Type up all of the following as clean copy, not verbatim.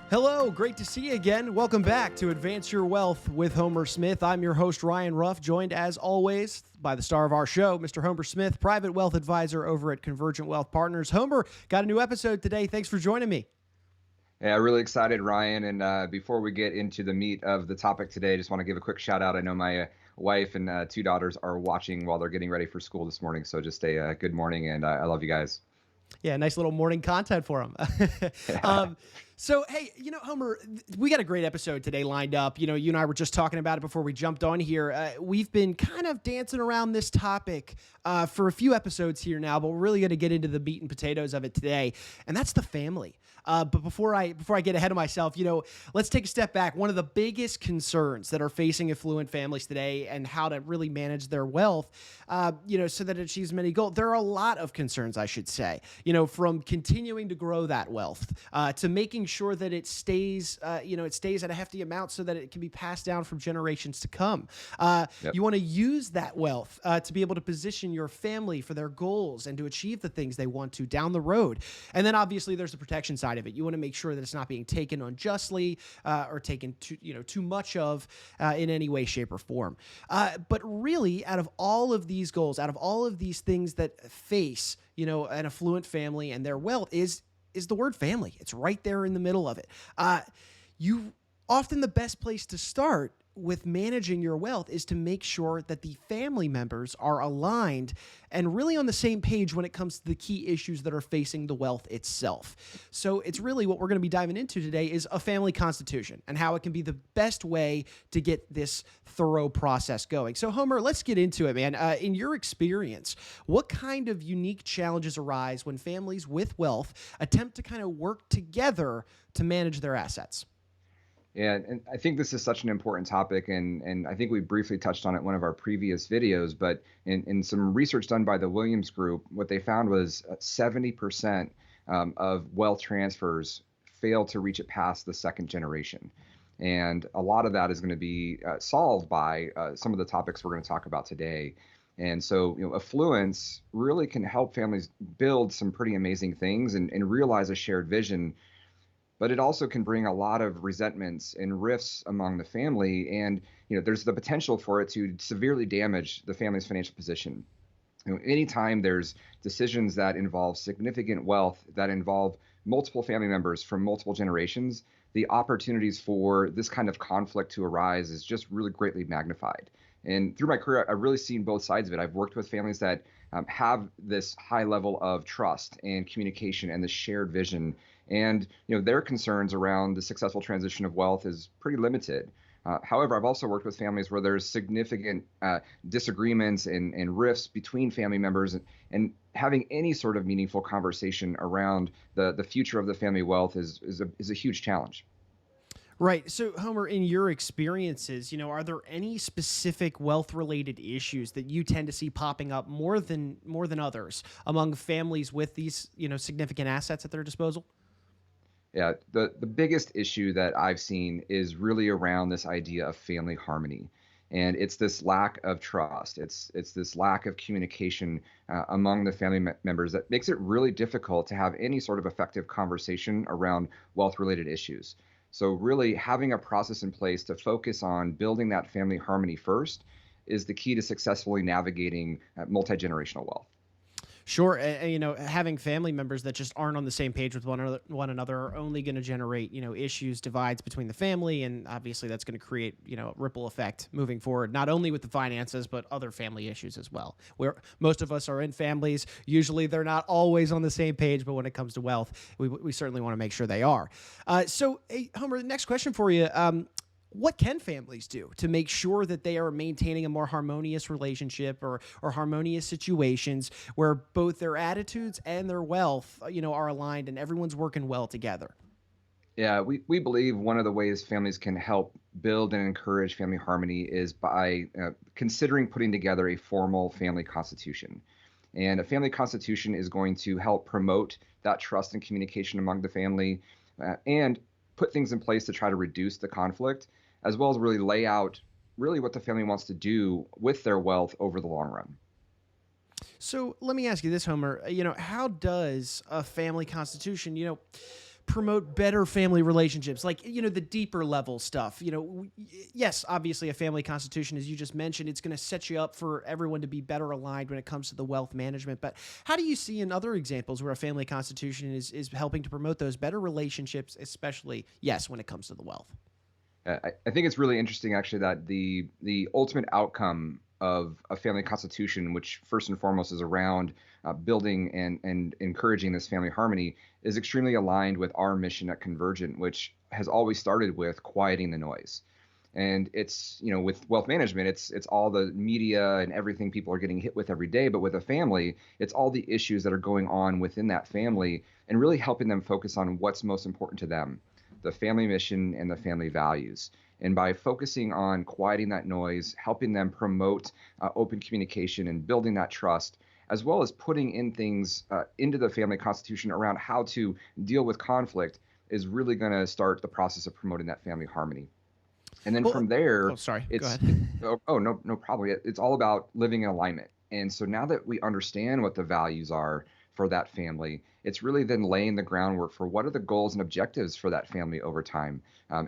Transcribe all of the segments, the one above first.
Hello, great to see you again. Welcome back to Advance Your Wealth with Homer Smith. I'm your host, Ryan Ruff, joined as always by the star of our show, Mr. Homer Smith, private wealth advisor over at Convergent Wealth Partners. Homer, got a new episode today. Thanks for joining me. Yeah, really excited, Ryan. And before we get into the meat of the topic today, I just want to give a quick shout out. I know my wife and two daughters are watching while they're getting ready for school this morning. So just a good morning, and I love you guys. Yeah, nice little morning content for them. So, hey, Homer, we got a great episode today lined up. You and I were just talking about it before we jumped on here. We've been kind of dancing around this topic for a few episodes here now, but we're really going to get into the meat and potatoes of it today, and that's the family. But before I get ahead of myself, let's take a step back. One of the biggest concerns that are facing affluent families today and how to really manage their wealth, so that it achieves many goals. There are a lot of concerns, I should say, from continuing to grow that wealth to making sure that it stays, it stays at a hefty amount so that it can be passed down from generations to come. You want to use that wealth to be able to position your family for their goals and to achieve the things they want to down the road. And then obviously there's the protection side of it. You want to make sure that it's not being taken unjustly or taken too much of in any way, shape, or form. But really, out of all of these goals, out of all of these things that face an affluent family and their wealth is the word family. It's right there in the middle of it. Often the best place to start with managing your wealth is to make sure that the family members are aligned and really on the same page when it comes to the key issues that are facing the wealth itself. So it's really what we're going to be diving into today is a family constitution and how it can be the best way to get this thorough process going. So Homer, let's get into it, man. In your experience, what kind of unique challenges arise when families with wealth attempt to kind of work together to manage their assets? Yeah, and I think this is such an important topic, and I think we briefly touched on it in one of our previous videos, but in some research done by the Williams Group, what they found was 70% of wealth transfers fail to reach it past the second generation. And a lot of that is going to be solved by some of the topics we're going to talk about today. And so, affluence really can help families build some pretty amazing things and realize a shared vision. But it also can bring a lot of resentments and rifts among the family. And, there's the potential for it to severely damage the family's financial position. Anytime there's decisions that involve significant wealth, that involve multiple family members from multiple generations, the opportunities for this kind of conflict to arise is just really greatly magnified. And through my career, I've really seen both sides of it. I've worked with families that have this high level of trust and communication and the shared vision. And their concerns around the successful transition of wealth is pretty limited. However, I've also worked with families where there's significant disagreements and rifts between family members, and having any sort of meaningful conversation around the future of the family wealth is a huge challenge. Right. So, Homer, in your experiences, are there any specific wealth-related issues that you tend to see popping up more than others among families with these, significant assets at their disposal? Yeah, the biggest issue that I've seen is really around this idea of family harmony. And it's this lack of trust. It's this lack of communication among the family members that makes it really difficult to have any sort of effective conversation around wealth-related issues. So really having a process in place to focus on building that family harmony first is the key to successfully navigating multi-generational wealth. Sure. Having family members that just aren't on the same page with one another are only going to generate, issues, divides between the family. And obviously that's going to create, a ripple effect moving forward, not only with the finances, but other family issues as well. Where most of us are in families, usually they're not always on the same page, but when it comes to wealth, we certainly want to make sure they are. So, hey, Homer, the next question for you. What can families do to make sure that they are maintaining a more harmonious relationship or harmonious situations where both their attitudes and their wealth, are aligned and everyone's working well together? Yeah, we believe one of the ways families can help build and encourage family harmony is by considering putting together a formal family constitution. And a family constitution is going to help promote that trust and communication among the family and put things in place to try to reduce the conflict, as well as really lay out really what the family wants to do with their wealth over the long run. So let me ask you this, Homer. How does a family constitution, promote better family relationships, like, the deeper level stuff? Yes, obviously, a family constitution, as you just mentioned, it's going to set you up for everyone to be better aligned when it comes to the wealth management. But how do you see in other examples where a family constitution is helping to promote those better relationships, especially, yes, when it comes to the wealth? I think it's really interesting, actually, that the ultimate outcome of a family constitution, which first and foremost is around building and encouraging this family harmony, is extremely aligned with our mission at Convergent, which has always started with quieting the noise. And it's, with wealth management, it's all the media and everything people are getting hit with every day. But with a family, it's all the issues that are going on within that family and really helping them focus on what's most important to them, the family mission and the family values. And by focusing on quieting that noise, helping them promote open communication and building that trust, as well as putting in things into the family constitution around how to deal with conflict, is really going to start the process of promoting that family harmony. And then Well, from oh, there, sorry. Go it's ahead. oh, no problem. It's all about living in alignment. And so now that we understand what the values are for that family, it's really then laying the groundwork for what are the goals and objectives for that family over time,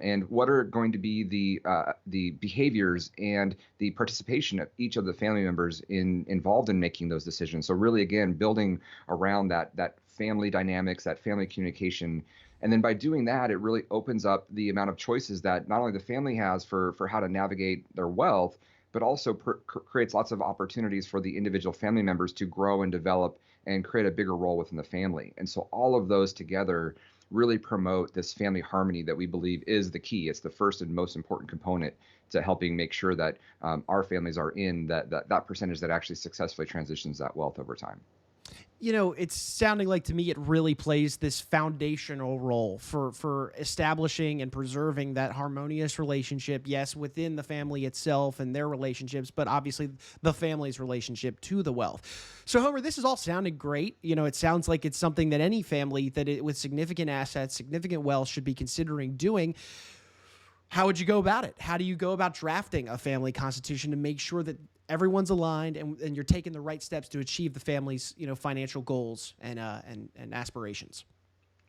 and what are going to be the behaviors and the participation of each of the family members involved in making those decisions. So really, again, building around that family dynamics, that family communication. And then by doing that, it really opens up the amount of choices that not only the family has for how to navigate their wealth, but also creates lots of opportunities for the individual family members to grow and develop and create a bigger role within the family. And so all of those together really promote this family harmony that we believe is the key. It's the first and most important component to helping make sure that our families are in that percentage that actually successfully transitions that wealth over time. It's sounding like to me it really plays this foundational role for establishing and preserving that harmonious relationship, yes, within the family itself and their relationships, but obviously the family's relationship to the wealth. So, Homer, this is all sounding great. It sounds like it's something that any family with significant assets, significant wealth should be considering doing. How would you go about it? How do you go about drafting a family constitution to make sure that everyone's aligned and you're taking the right steps to achieve the family's financial goals and aspirations?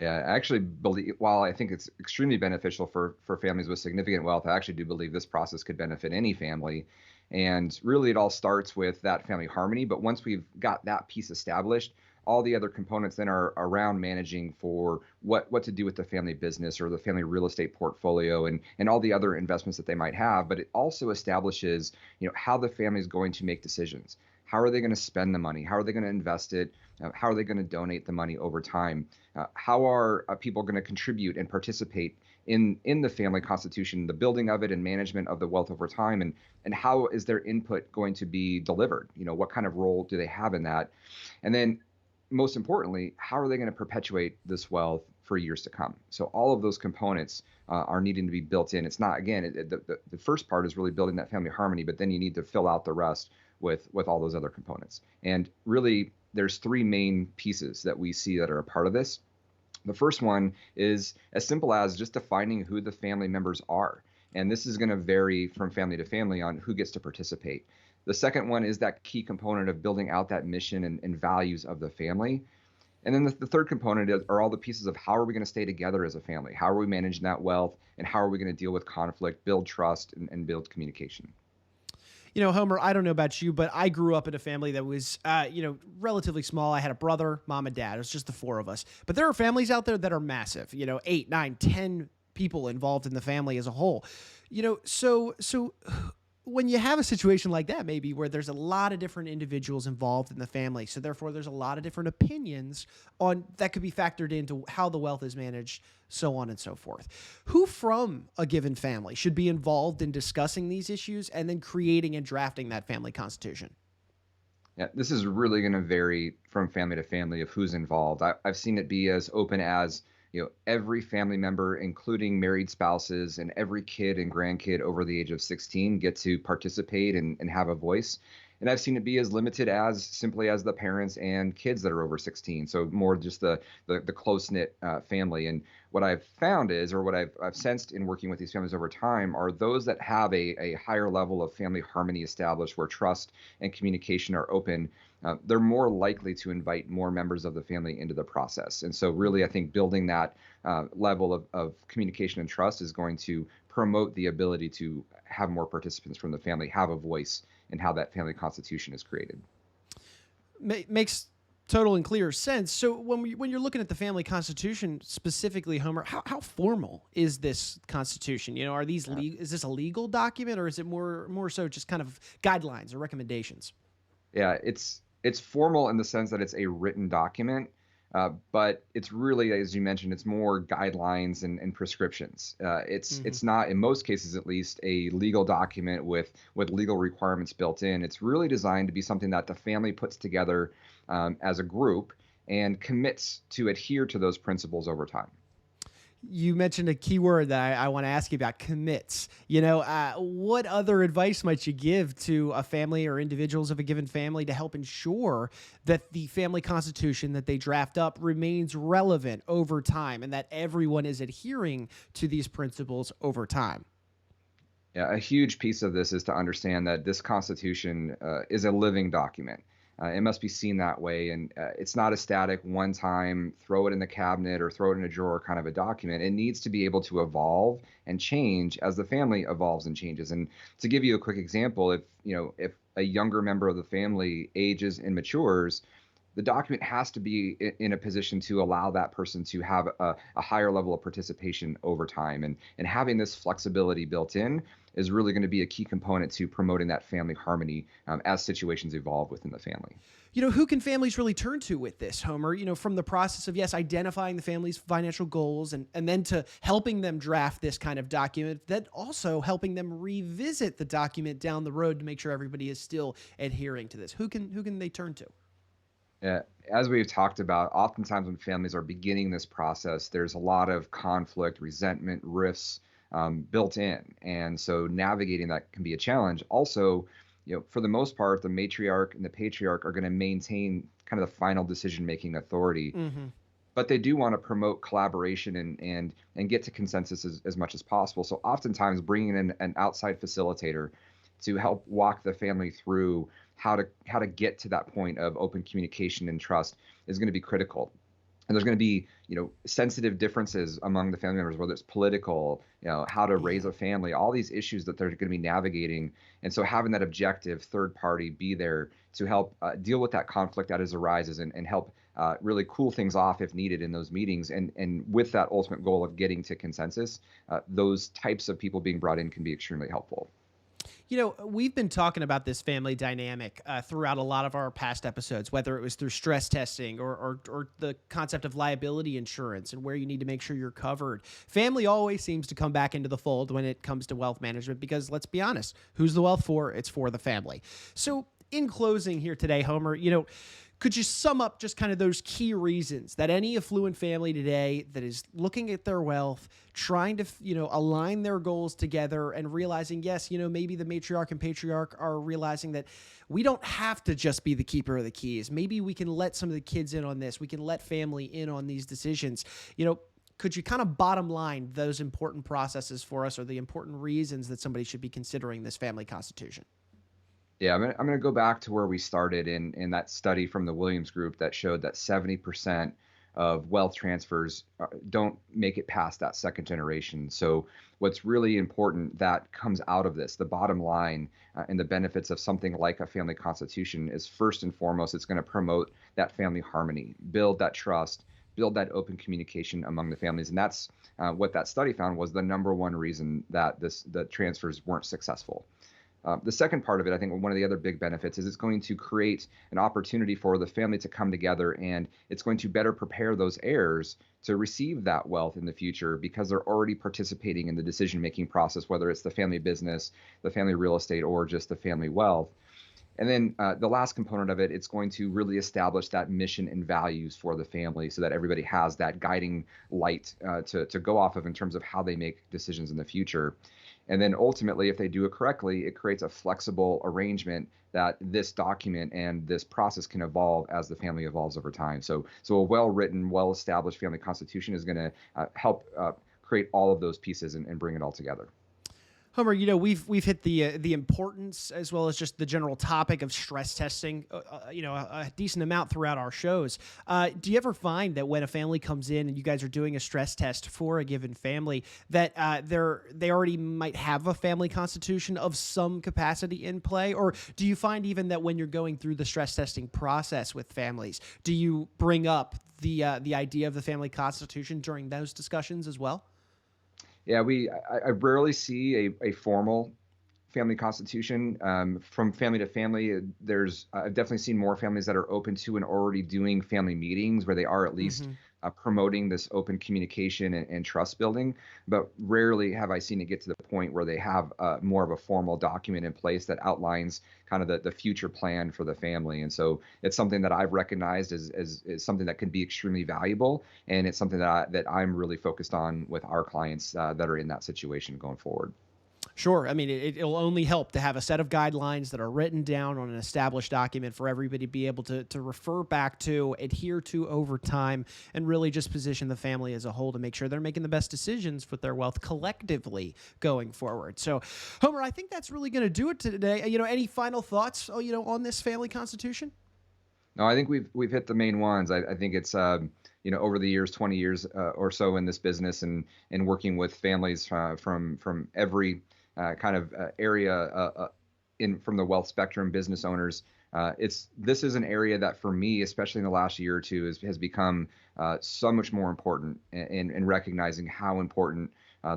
Yeah, I actually believe, while I think it's extremely beneficial for families with significant wealth, I actually do believe this process could benefit any family. And really, it all starts with that family harmony. But once we've got that piece established, all the other components then are around managing for what to do with the family business or the family real estate portfolio and all the other investments that they might have. But it also establishes, how the family is going to make decisions. How are they going to spend the money? How are they going to invest it? How are they going to donate the money over time? How are people going to contribute and participate in the family constitution, the building of it and management of the wealth over time, and how is their input going to be delivered? What kind of role do they have in that? And then most importantly, how are they going to perpetuate this wealth for years to come? So all of those components are needing to be built in. It's not, again, the first part is really building that family harmony, but then you need to fill out the rest with all those other components. And really, there's three main pieces that we see that are a part of this. The first one is as simple as just defining who the family members are. And this is going to vary from family to family on who gets to participate. The second one is that key component of building out that mission and values of the family. And then the third component are all the pieces of how are we going to stay together as a family? How are we managing that wealth? And how are we going to deal with conflict, build trust, and build communication? Homer, I don't know about you, but I grew up in a family that was, relatively small. I had a brother, mom, and dad. It was just the four of us. But there are families out there that are massive, 8, 9, 10 people involved in the family as a whole. So when you have a situation like that, maybe where there's a lot of different individuals involved in the family, so therefore there's a lot of different opinions on that could be factored into how the wealth is managed, so on and so forth. Who from a given family should be involved in discussing these issues and then creating and drafting that family constitution? Yeah, this is really going to vary from family to family of who's involved. I've seen it be as open as, every family member, including married spouses and every kid and grandkid over the age of 16 get to participate and have a voice. And I've seen it be as limited as simply as the parents and kids that are over 16. So more just the close knit family. And what I've found is, or what I've sensed in working with these families over time, are those that have a higher level of family harmony established, where trust and communication are open. They're more likely to invite more members of the family into the process. And so, really, I think building that level of communication and trust is going to promote the ability to have more participants from the family have a voice in how that family constitution is created. Makes total and clear sense. So when you're looking at the family constitution specifically, Homer, how formal is this constitution? Are these is this a legal document, or is it more so just kind of guidelines or recommendations? Yeah, it's formal in the sense that it's a written document, but it's really, as you mentioned, it's more guidelines and prescriptions. It's not, in most cases at least, a legal document with legal requirements built in. It's really designed to be something that the family puts together as a group and commits to adhere to those principles over time. You mentioned a key word that I want to ask you about: commits. What other advice might you give to a family or individuals of a given family to help ensure that the family constitution that they draft up remains relevant over time, and that everyone is adhering to these principles over time? Yeah, a huge piece of this is to understand that this Constitution is a living document. It must be seen that way, and it's not a static one time, throw it in the cabinet or throw it in a drawer kind of a document. It needs to be able to evolve and change as the family evolves and changes. And to give you a quick example, if a younger member of the family ages and matures, the document has to be in a position to allow that person to have a higher level of participation over time. And having this flexibility built in is really going to be a key component to promoting that family harmony as situations evolve within the family. Who can families really turn to with this, Homer? From the process of, yes, identifying the family's financial goals, and then to helping them draft this kind of document, then also helping them revisit the document down the road to make sure everybody is still adhering to this. Who can they turn to? As we've talked about, oftentimes when families are beginning this process, there's a lot of conflict, resentment, rifts built in. And so navigating that can be a challenge. Also, for the most part, the matriarch and the patriarch are going to maintain kind of the final decision-making authority. But they do want to promote collaboration and get to consensus as much as possible. So oftentimes bringing in an outside facilitator to help walk the family through how to get to that point of open communication and trust is going to be critical. And there's going to be, sensitive differences among the family members, whether it's political, how to raise a family, all these issues that they're going to be navigating. And so having that objective third party be there to help deal with that conflict that arises and help really cool things off if needed in those meetings. And with that ultimate goal of getting to consensus, those types of people being brought in can be extremely helpful. We've been talking about this family dynamic throughout a lot of our past episodes, whether it was through stress testing or the concept of liability insurance and where you need to make sure you're covered. Family always seems to come back into the fold when it comes to wealth management because, let's be honest, who's the wealth for? It's for the family. So in closing here today, Homer, could you sum up just kind of those key reasons that any affluent family today that is looking at their wealth, trying to, align their goals together and realizing, yes, maybe the matriarch and patriarch are realizing that we don't have to just be the keeper of the keys. Maybe we can let some of the kids in on this. We can let family in on these decisions. Could you kind of bottom line those important processes for us, or the important reasons that somebody should be considering this family constitution? Yeah, I'm gonna go back to where we started in that study from the Williams Group that showed that 70% of wealth transfers don't make it past that second generation. So what's really important that comes out of this, the bottom line and the benefits of something like a family constitution, is first and foremost, it's going to promote that family harmony, build that trust, build that open communication among the families. And that's what that study found was the number one reason that the transfers weren't successful. The second part of it, I think one of the other big benefits is it's going to create an opportunity for the family to come together, and it's going to better prepare those heirs to receive that wealth in the future because they're already participating in the decision-making process, whether it's the family business, the family real estate, or just the family wealth. And then the last component of it, it's going to really establish that mission and values for the family so that everybody has that guiding light to go off of in terms of how they make decisions in the future. And then ultimately, if they do it correctly, it creates a flexible arrangement that this document and this process can evolve as the family evolves over time. So a well-written, well-established family constitution is going to help create all of those pieces and bring it all together. Homer, we've hit the importance as well as just the general topic of stress testing, a decent amount throughout our shows. Do you ever find that when a family comes in and you guys are doing a stress test for a given family, that they already might have a family constitution of some capacity in play, or do you find even that when you're going through the stress testing process with families, do you bring up the idea of the family constitution during those discussions as well? Yeah, I rarely see a formal family constitution. From family to family, I've definitely seen more families that are open to and already doing family meetings where they are at least Hmm. promoting this open communication and trust building. But rarely have I seen it get to the point where they have more of a formal document in place that outlines kind of the future plan for the family. And so it's something that I've recognized as something that can be extremely valuable, and it's something that I'm really focused on with our clients that are in that situation going forward. Sure. I mean, it'll only help to have a set of guidelines that are written down on an established document for everybody to be able to refer back to, adhere to over time, and really just position the family as a whole to make sure they're making the best decisions with their wealth collectively going forward. So, Homer, I think that's really going to do it today. Any final thoughts, on this family constitution? No, I think we've hit the main ones. I think it's over the years, 20 years or so in this business, and working with families from every kind of area in from the wealth spectrum, business owners. This is an area that for me, especially in the last year or two, has become so much more important in recognizing how important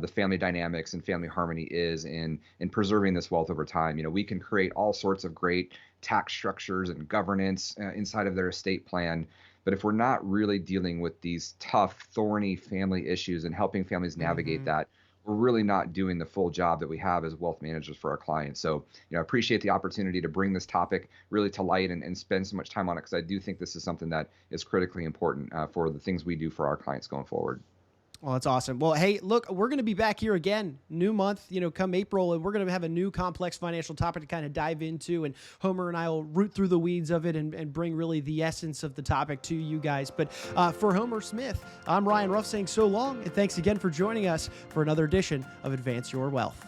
the family dynamics and family harmony is in preserving this wealth over time. We can create all sorts of great tax structures and governance inside of their estate plan. But if we're not really dealing with these tough, thorny family issues and helping families navigate Hmm. that, we're really not doing the full job that we have as wealth managers for our clients. So, I appreciate the opportunity to bring this topic really to light and spend so much time on it, because I do think this is something that is critically important for the things we do for our clients going forward. Well, that's awesome. Well, hey, look, we're going to be back here again, new month, come April, and we're going to have a new complex financial topic to kind of dive into. And Homer and I will root through the weeds of it and bring really the essence of the topic to you guys. But for Homer Smith, I'm Ryan Ruff saying so long, and thanks again for joining us for another edition of Advance Your Wealth.